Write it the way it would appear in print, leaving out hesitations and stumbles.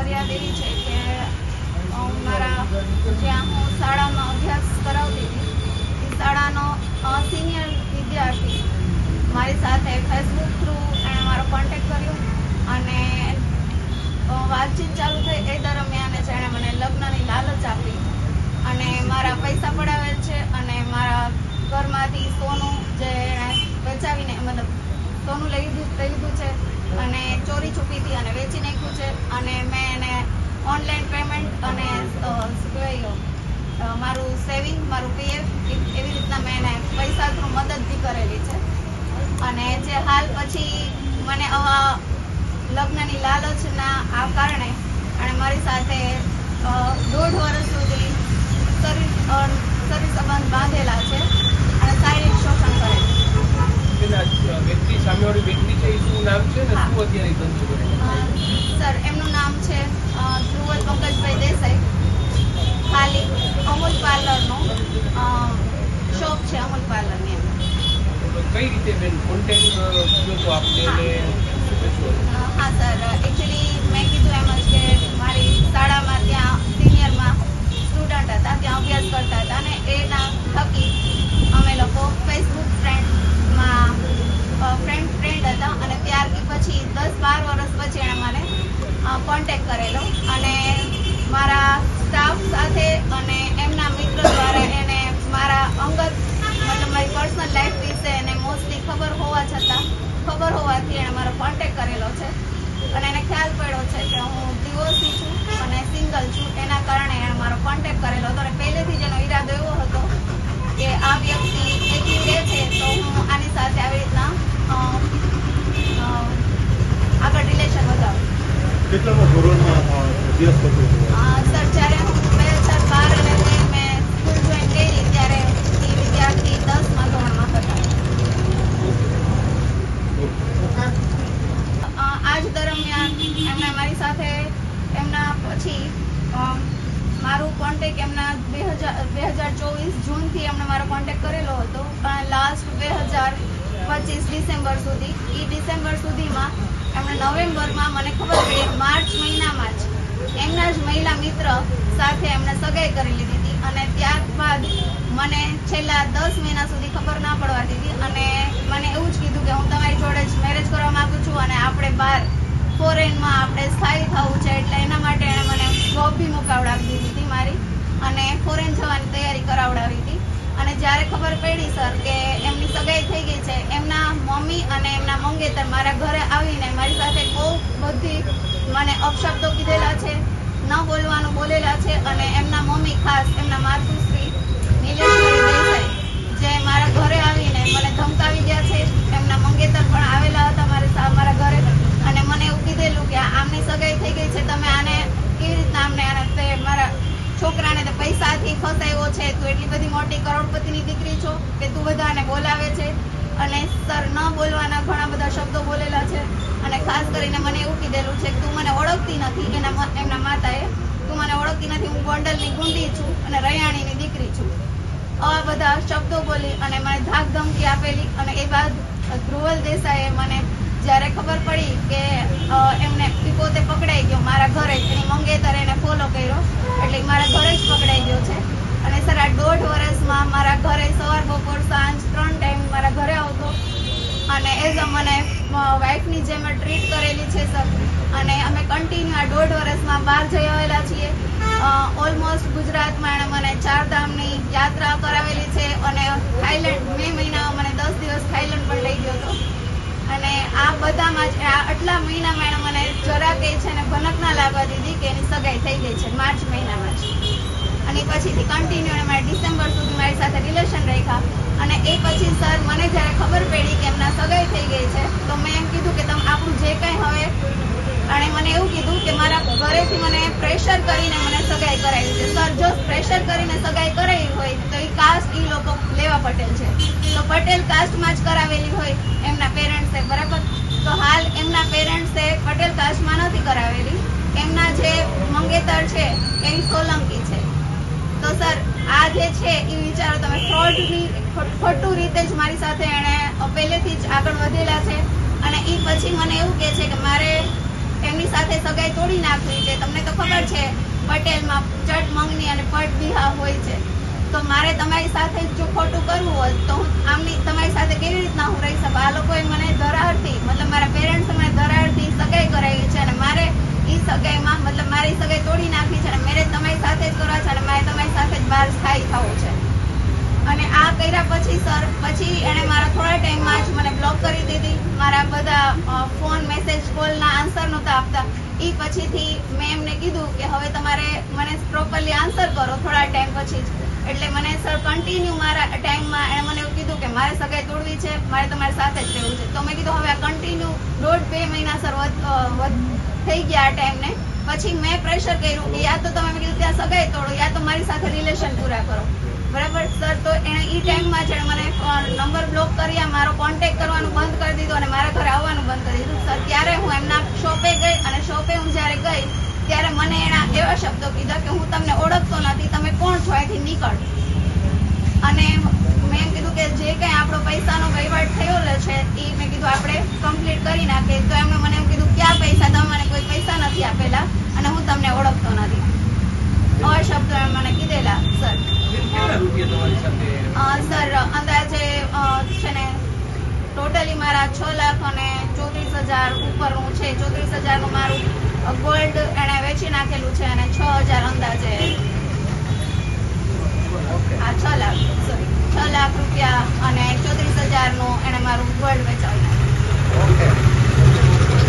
ફરિયાદ એવી છે કે મારા જ્યાં હું શાળામાં અભ્યાસ કરાવતી હતી એ શાળાનો સિનિયર વિદ્યાર્થી મારી સાથે ફેસબુક થ્રુ એણે મારો કોન્ટેક્ટ કર્યો અને વાતચીત ચાલુ થઈ. એ દરમિયાન જ એણે મને લગ્નની લાલચ આપી અને મારા પૈસા પડાવેલ છે અને મારા ઘરમાંથી સોનું જે એણે બચાવીને મતલબ સોનું લઈ લીધું છે અને ચોરી છુપીથી અને વેચી નાખ્યું છે. અને મેં એને ઓનલાઈન પેમેન્ટ અને મારું સેવિંગ મારું પીએફ એવી રીતના મેં એને પૈસા થ્રુ મદદ બી કરેલી છે. અને જે હાલ પછી મને આવા લગ્નની લાલચના આ કારણે અને મારી સાથે 1.5 વર્ષ સુધી શરીર સંબંધ બાંધેલા છે અને શારીરિક શોષણ કરે છે. વ્યક્તિ સામેવાળી વ્યક્તિ છે એ શું નામ છે ને શું અત્યારે ધંધો કરે? સર એમનું નામ છે ધ્રુવલ પંકજભાઈ દેસાઈ. ખાલી અમૂલ પાર્લરનો શોપ છે, અમૂલ પાર્લરની અંદર. કઈ રીતે બેન કોન્ટેક્ટ કર્યો તો આપને? હા સર, એકચ્યુઅલી મેં કીધું એમ જ કે મારી શાળામાં ત્યાં સિનિયરમાં સ્ટુડન્ટ હતા, ત્યાં અભ્યાસ કરતા હતા અને એના થકી અમે લોકો ફેસબુક ફ્રેન્ડ હતા અને ત્યારથી પછી 10-12 વર્ષ પછી એણે મને કોન્ટેક્ટ કરેલો અને મારા સ્ટાફ સાથે અને એમના મિત્ર દ્વારા એને મારા અંગત મતલબ મારી પર્સનલ લાઈફ વિશે એને મોસ્ટલી ખબર હોવાથી એણે મારો કોન્ટેક્ટ કરેલો છે અને એને ખ્યાલ પડ્યો છે કે હું ડિવોર્સી છું અને સિંગલ છું. એના કારણે એણે મારો કોન્ટેક્ટ કરેલો હતો અને પહેલેથી જ એનો ઈરાદો એવો હતો કે આ વ્યક્તિ એકલી રહે છે તો હું આની સાથે આવી રીતના આગળ રિલેશન વધારું. કેટલામાં ધોરણમાં અભ્યાસ કરતો હતો? સર, જ્યારે હું 2012 અને મેં સ્કૂલ જોઈન કરી ત્યારે એ વિદ્યાર્થી 10મા ધોરણમાં હતા. આજ દરમિયાન એમણે મારી સાથે એમના પછી મારું કોન્ટેક્ટ એમના 2024 જૂનથી એમણે મારો કોન્ટેક્ટ કરેલો હતો પણ લાસ્ટ 2025 ડિસેમ્બર સુધી ડિસેમ્બર સુધીમાં એમણે નવેમ્બરમાં મને ખબર પડી માર્ચ મહિનામાં જ એમના જ મહિલા મિત્ર સાથે એમણે સગાઈ કરી લીધી હતી અને ત્યારબાદ મને છેલ્લા 10 મહિના સુધી ખબર ના પડવા દીધી અને મને એવું જ કીધું કે હું તમારી જોડે જ મેરેજ કરવા માંગુ છું અને આપણે બહાર ફોરેનમાં આપણે સ્થાયી થવું છે એટલે એના માટે એણે મને જોબ બી મુકાવડાવી દીધી હતી મારી અને ફોરેન જવાની તૈયારી કરાવડાવી હતી. અને જ્યારે ખબર પડી સર કે એમની સગાઈ થઈ ગઈ છે, એમના મમ્મી અને એમના મંગેતર મારા ઘરે આવીને મારી સાથે બહુ બધી મને અપશબ્દો કીધેલા છે, ન બોલવાનું બોલેલા છે અને એમના મમ્મી ખાસ એમના માતુશ્રી નીલેશ્વરી દેસાઈ જે મારા ઘરે આવીને મને ધમકાવી ગયા છે. એમના મંગેતર પણ આવેલા હતા મારા ઘરે અને મને એવું કીધેલું કે આમની સગાઈ થઈ ગઈ છે, તમે આને કેવી રીતના આને મારા છોકરાને તો પૈસાથી ફસાયો છે, તું એટલી બધી મોટી કરોડપતિની દીકરી છો કે તું બધાને બોલાવે છે. અને સર ન બોલવાના ઘણા બધા શબ્દો બોલેલા છે અને ખાસ કરીને મને એવું કીધેલું છે કે તું મને ઓળખતી નથી. એમના માતાએ તું મને ઓળખતી નથી, હું ગોંડલની ગુંડી છું અને રૈયાણીની દીકરી છું. આવા બધા શબ્દો બોલી અને મને ધાક ધમકી આપેલી. અને એ બાદ ધ્રુવલ દેસાઈએ મને જ્યારે ખબર પડી કે એમને પોતે પકડાઈ ગયો મારા ઘરે જ, એની મંગેતર એને ફોલો કર્યો એટલે મારા ઘરે જ પકડાઈ ગયો છે. અને સર આ 1.5 વર્ષમાં મારા ઘરે સવાર બપોર સાંજ 3 ટાઈમ મારા ઘરે આવતો અને એઝ મને વાઇફની જેમ ટ્રીટ કરેલી છે સર. અને અમે કન્ટિન્યુ આ 1.5 વર્ષમાં બહાર જઈ આવેલા છીએ. ઓલમોસ્ટ ગુજરાતમાં એણે મને 4 ધામની યાત્રા કરાવેલી છે અને થાઈલેન્ડ મે મહિનામાં મને 10 દિવસ થાઈલેન્ડ પણ લઈ ગયો હતો. અને આ બધામાં જ આટલા મહિનામાં એણે મને જરા કે છે ને ભનક ના લાગવા દીધી કે એની સગાઈ થઈ ગઈ છે માર્ચ મહિનામાં જ. અને પછીથી કન્ટિન્યુ એને મારે ડિસેમ્બર સુધી મારી સાથે રિલેશન રાખ્યા. અને એ પછી સર મને જ્યારે ખબર પડી કે એમના સગાઈ થઈ ગઈ છે તો મેં એમ કીધું કે તમે આપણું જે કંઈ હવે અને મને એવું કીધું કે મારા ઘરેથી મને પ્રેશર કરીને મને સગાઈ કરાવી છે. સર, જો પ્રેશર કરીને સગાઈ કરાવી હોય તો એ કાસ્ટ એ લોકો લેવા પટેલ છે તો પટેલ કાસ્ટમાં જ કરાવેલી હોય એમના પેરેન્ટ્સે, બરાબર? તો હાલ એમના પેરેન્ટ્સે પટેલ કાસ્ટમાં નથી કરાવેલી. એમના જે મંગેતર છે એ સોલંકી છે. તો સર આ જે છે એ વિચારો તમે ખોટું રીતે જ મારી સાથે એણે પહેલેથી જ આગળ વધેલા છે. અને એ પછી મને એવું કહે છે કે મારે એમની સાથે સગાઈ તોડી નાખવી છે. તમને તો ખબર છે પટેલમાં ચટ મંગની અને પટ વિવાહ હોય છે. તો મારે તમારી સાથે જો ખોટું કરવું હોય તો હું તમારી સાથે કેવી રીતના હું રહી શકું? આ લોકોએ મને ધરાડથી મતલબ મારા પેરેન્ટ્સે મને ધરાડથી સગાઈ કરાવી છે અને મારે એ સગાઈમાં મતલબ મારી સગાઈ તોડી નાખી છે અને મેરેજ તમારી સાથે જ કરવા છે અને મારે તમારી સાથે જ બહાર સ્થાયી થવું છે. અને આ કર્યા પછી સર પછી એણે મારા થોડા ટાઈમમાં જ મને બ્લોક કરી દીધી. મારા બધા ફોન મેસેજ કોલના આન્સર નહોતા આપતા. એ પછીથી મેં એમને કીધું કે હવે તમારે મને પ્રોપરલી આન્સર કરો થોડા ટાઈમ પછી જ. એટલે મને સર કન્ટિન્યુ મારા ટાઈમમાં એણે મને એવું કીધું કે મારે સગાઈ તોડવી છે, મારે તમારી સાથે જ રહેવું છે. તો મેં કીધું હવે આ કન્ટિન્યુ 1.5-2 મહિના સર થઈ ગયા આ ટાઈમને. પછી મેં પ્રેશર કર્યું કે યા તો તમે મેં કીધું ત્યાં સગાઈ તોડો યા તો મારી સાથે રિલેશન પૂરા કરો. બરાબર સર? તો એણે એ ટાઈમમાં જ મને નંબર બ્લોક કર્યા, મારો કોન્ટેક્ટ કરવાનું બંધ કરી દીધું અને મારા ઘરે આવવાનું બંધ કરી દીધું. સર ત્યારે હું એમના શોપે ગઈ અને શોપે હું જ્યારે ગઈ ત્યારે મને એના એવા શબ્દો કીધા કે હું તમને ઓળખતો નથી, તમે કોણ છો, અહીંથી નીકળ. અને મેં કીધું કે જે કંઈ આપણો પૈસાનો વહીવટ થયેલો છે એ મેં કીધું આપણે કમ્પ્લીટ કરી નાખીએ. તો એમણે મને એવું કીધું ક્યાં પૈસા, તમે મને કોઈ પૈસા નથી આપેલા અને હું તમને ઓળખતો નથી. આવા શબ્દો એમણે મને કીધેલા સર. કેટલા રૂપિયા તમારી સાથે? સર અંદાજે છે ને ટોટલી મારા 6,34,000 ઉપરનું છે. 34,000નું મારું ગોલ્ડ એણે વેચી નાખેલું છે અને 6,000 અંદાજે 6 લાખ રૂપિયા અને 34,000નું એણે મારું ગોલ્ડ વેચાવી નાખ્યું. ઓકે.